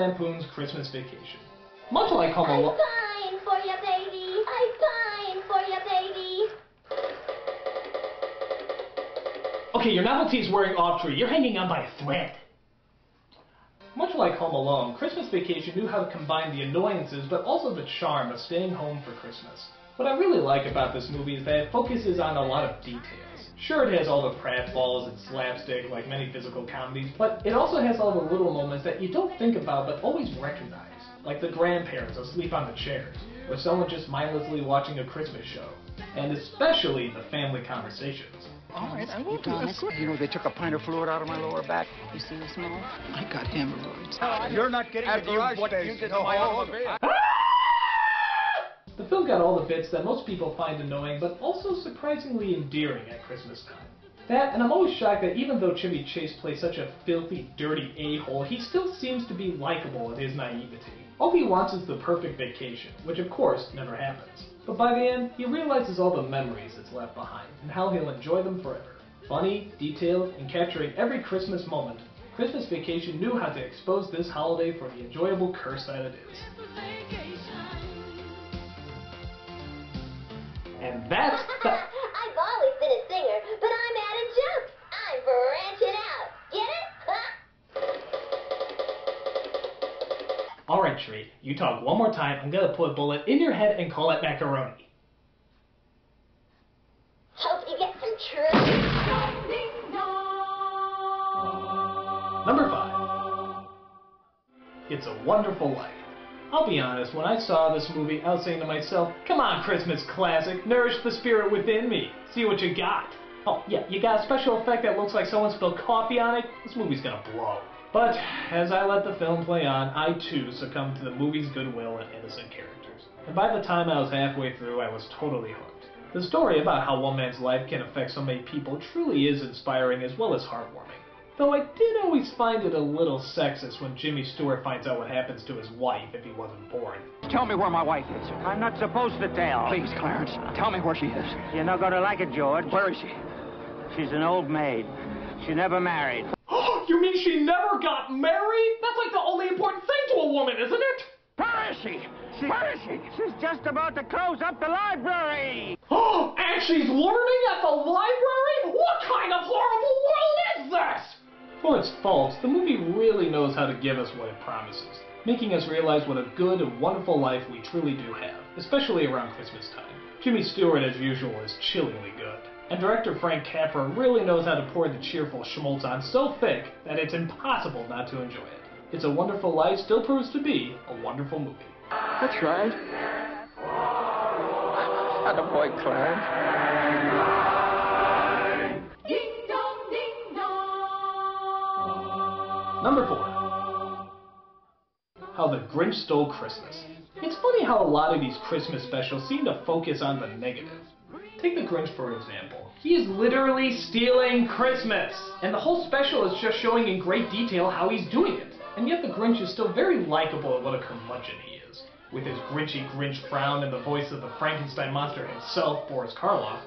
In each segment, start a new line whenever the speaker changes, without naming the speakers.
Lampoon's Christmas Vacation. Much like Home Alone...
I'm fine for you, baby. I'm fine for you, baby.
Okay, your novelty is wearing off, Tree. You're hanging on by a thread. Much like Home Alone, Christmas Vacation knew how to combine the annoyances but also the charm of staying home for Christmas. What I really like about this movie is that it focuses on a lot of details. Sure, it has all the pratfalls and slapstick like many physical comedies, but it also has all the little moments that you don't think about but always recognize, like the grandparents asleep on the chairs, or someone just mindlessly watching a Christmas show, and especially the family conversations.
All right, I will promise. You know, they took a pint of fluid out of my lower back. You see the small? I got hemorrhoids.
You're not getting the garage what you did to my automobile.
The film got all the bits that most people find annoying, but also surprisingly endearing at Christmas time. That, and I'm always shocked that even though Chevy Chase plays such a filthy, dirty a-hole, he still seems to be likable in his naivety. All he wants is the perfect vacation, which of course never happens. But by the end, he realizes all the memories that's left behind, and how he'll enjoy them forever. Funny, detailed, and capturing every Christmas moment, Christmas Vacation knew how to expose this holiday for the enjoyable curse that it is. And that's the...
I've always been a singer, but I'm out of junk. I'm branching out. Get it?
Alright, Tree, you talk one more time, I'm gonna put a bullet in your head and call it macaroni.
Hope you get some truth.
Number 5. It's a Wonderful Life. I'll be honest, when I saw this movie, I was saying to myself, come on, Christmas classic, nourish the spirit within me, see what you got. Oh, yeah, you got a special effect that looks like someone spilled coffee on it? This movie's gonna blow. But, as I let the film play on, I too succumbed to the movie's goodwill and innocent characters. And by the time I was halfway through, I was totally hooked. The story about how one man's life can affect so many people truly is inspiring as well as heartwarming. Though I did always find it a little sexist when Jimmy Stewart finds out what happens to his wife if he wasn't born.
Tell me where my wife is.
I'm not supposed to tell.
Please, Clarence, tell me where she is.
You're not going to like it, George.
Where is she?
She's an old maid. She never married.
You mean she never got married? That's like the only important thing to a woman, isn't it?
Where is she? Where is she?
She's just about to close up the library.
And she's learning at the library? What kind of horrible world is this? For its faults, the movie really knows how to give us what it promises, making us realize what a good and wonderful life we truly do have, especially around Christmas time. Jimmy Stewart, as usual, is chillingly good. And director Frank Capra really knows how to pour the cheerful schmaltz on so thick that it's impossible not to enjoy it. It's a Wonderful Life still proves to be a wonderful movie.
That's right. Attaboy, Clarence.
Number 4. How the Grinch Stole Christmas. It's funny how a lot of these Christmas specials seem to focus on the negative. Take the Grinch for example. He is literally stealing Christmas! And the whole special is just showing in great detail how he's doing it. And yet the Grinch is still very likable at what a curmudgeon he is. With his grinchy Grinch frown and the voice of the Frankenstein monster himself, Boris Karloff.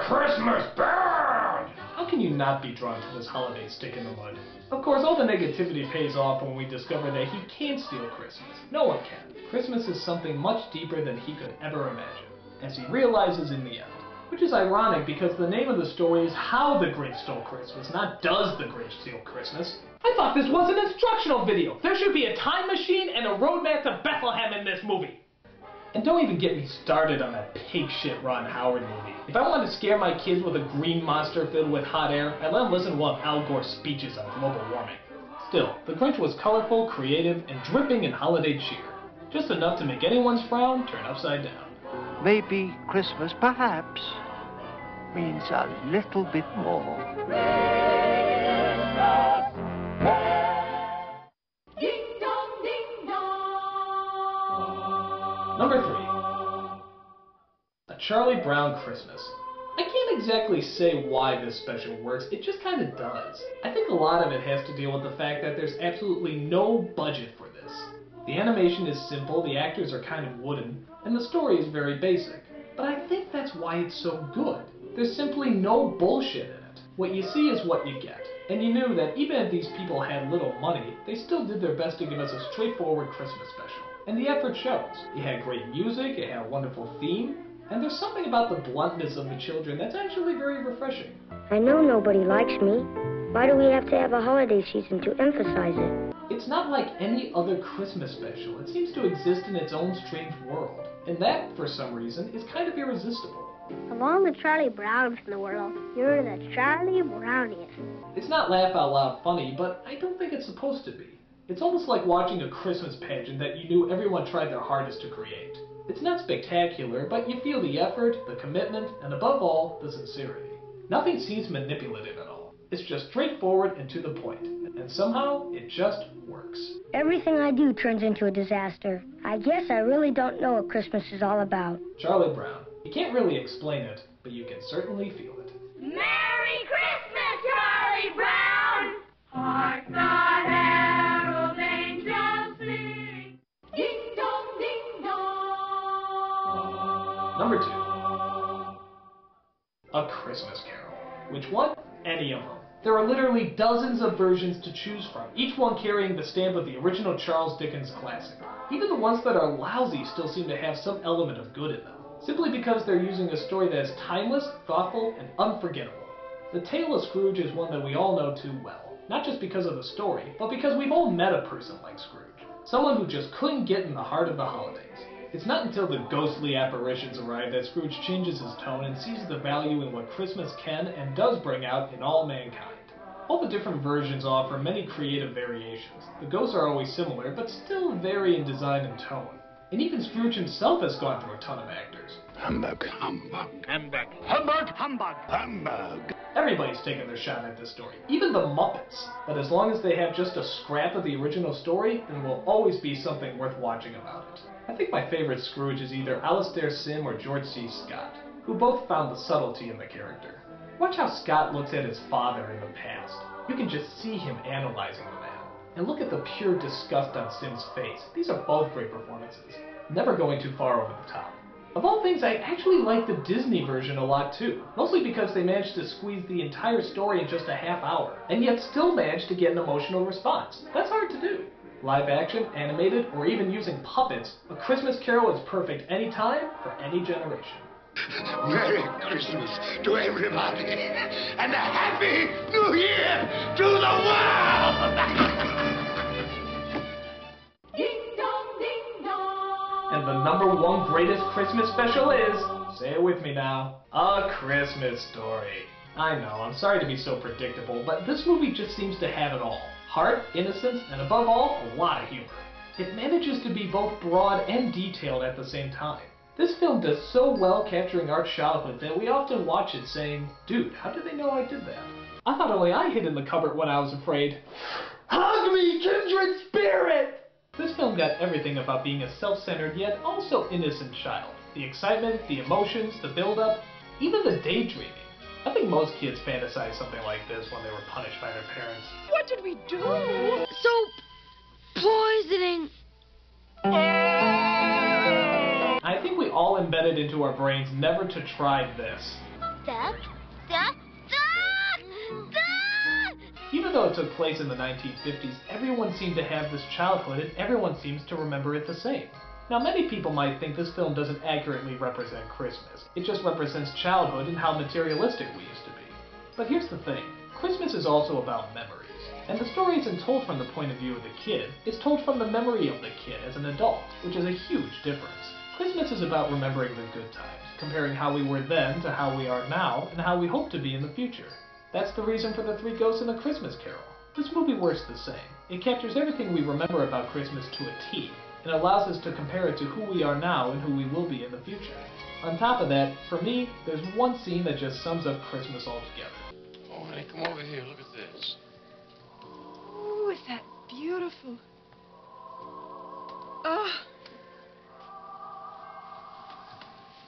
Christmas bad! How can you not be drawn to this holiday stick in the mud? Of course, all the negativity pays off when we discover that he can't steal Christmas. No one can. Christmas is something much deeper than he could ever imagine, as he realizes in the end. Which is ironic because the name of the story is How the Grinch Stole Christmas, not Does the Grinch Steal Christmas? I thought this was an instructional video. There should be a time machine and a roadmap to Bethlehem in this movie. And don't even get me started on that pig shit Ron Howard movie. If I wanted to scare my kids with a green monster filled with hot air, I'd let them listen to one of Al Gore's speeches on global warming. Still, the Grinch was colorful, creative, and dripping in holiday cheer. Just enough to make anyone's frown turn upside down.
Maybe Christmas, perhaps, means a little bit more.
Number 3. A Charlie Brown Christmas. I can't exactly say why this special works, it just kind of does. I think a lot of it has to deal with the fact that there's absolutely no budget for this. The animation is simple, the actors are kind of wooden, and the story is very basic. But I think that's why it's so good. There's simply no bullshit in it. What you see is what you get. And you knew that even if these people had little money, they still did their best to give us a straightforward Christmas special. And the effort shows. It had great music, it had a wonderful theme, and there's something about the bluntness of the children that's actually very refreshing.
I know nobody likes me. Why do we have to have a holiday season to emphasize it?
It's not like any other Christmas special. It seems to exist in its own strange world. And that, for some reason, is kind of irresistible.
Of all the Charlie Browns in the world, you're the Charlie Browniest.
It's not laugh out loud funny, but I don't think it's supposed to be. It's almost like watching a Christmas pageant that you knew everyone tried their hardest to create. It's not spectacular, but you feel the effort, the commitment, and above all, the sincerity. Nothing seems manipulative at all. It's just straightforward and to the point. And somehow, it just works.
Everything I do turns into a disaster. I guess I really don't know what Christmas is all about.
Charlie Brown. You can't really explain it, but you can certainly feel it.
Merry Christmas, Charlie Brown! Hark the herald angels sing. Ding dong, ding dong.
Number 2. A Christmas Carol. Which one? Any of them. There are literally dozens of versions to choose from, each one carrying the stamp of the original Charles Dickens classic. Even the ones that are lousy still seem to have some element of good in them, simply because they're using a story that is timeless, thoughtful, and unforgettable. The Tale of Scrooge is one that we all know too well, not just because of the story, but because we've all met a person like Scrooge, someone who just couldn't get in the heart of the holidays. It's not until the ghostly apparitions arrive that Scrooge changes his tone and sees the value in what Christmas can and does bring out in all mankind. All the different versions offer many creative variations. The ghosts are always similar, but still vary in design and tone. And even Scrooge himself has gone through a ton of actors.
Humbug, humbug,
Humbug.
humbug, humbug, humbug.
Everybody's taken their shot at this story, even the Muppets. But as long as they have just a scrap of the original story, then there will always be something worth watching about it. I think my favorite Scrooge is either Alastair Sim or George C. Scott, who both found the subtlety in the character. Watch how Scott looks at his father in the past. You can just see him analyzing the man. And look at the pure disgust on Sim's face. These are both great performances, never going too far over the top. Of all things, I actually like the Disney version a lot too, mostly because they managed to squeeze the entire story in just a half hour, and yet still managed to get an emotional response. That's hard to do. Live action, animated, or even using puppets, A Christmas Carol is perfect anytime, for any generation.
Merry Christmas to everybody, and a Happy New Year to the world!
Ding dong, ding dong.
And the number 1 greatest Christmas special is, say it with me now, A Christmas Story. I know, I'm sorry to be so predictable, but this movie just seems to have it all. Heart, innocence, and above all, a lot of humor. It manages to be both broad and detailed at the same time. This film does so well capturing our childhood that we often watch it saying, dude, how did they know I did that? I thought only I hid in the cupboard when I was afraid. Hug me, kindred spirit! This film got everything about being a self-centered yet also innocent child. The excitement, the emotions, the build-up, even the daydreaming. I think most kids fantasize something like this when they were punished by their parents.
What did we do? Soap poisoning.
I think we all embedded into our brains never to try this.
Duck, duck, duck, duck.
Even though it took place in the 1950s, everyone seemed to have this childhood and everyone seems to remember it the same. Now many people might think this film doesn't accurately represent Christmas. It just represents childhood and how materialistic we used to be. But here's the thing, Christmas is also about memories. And the story isn't told from the point of view of the kid, it's told from the memory of the kid as an adult, which is a huge difference. Christmas is about remembering the good times, comparing how we were then to how we are now, and how we hope to be in the future. That's the reason for the 3 ghosts in the Christmas Carol. This movie works the same. It captures everything we remember about Christmas to a T, and allows us to compare it to who we are now and who we will be in the future. On top of that, for me, there's one scene that just sums up Christmas altogether.
Oh, honey, come over here. Look at this.
Oh, is that beautiful? Oh.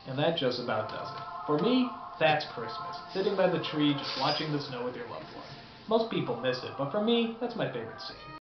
And that just about does it. For me, that's Christmas. Sitting by the tree, just watching the snow with your loved one. Most people miss it, but for me, that's my favorite scene.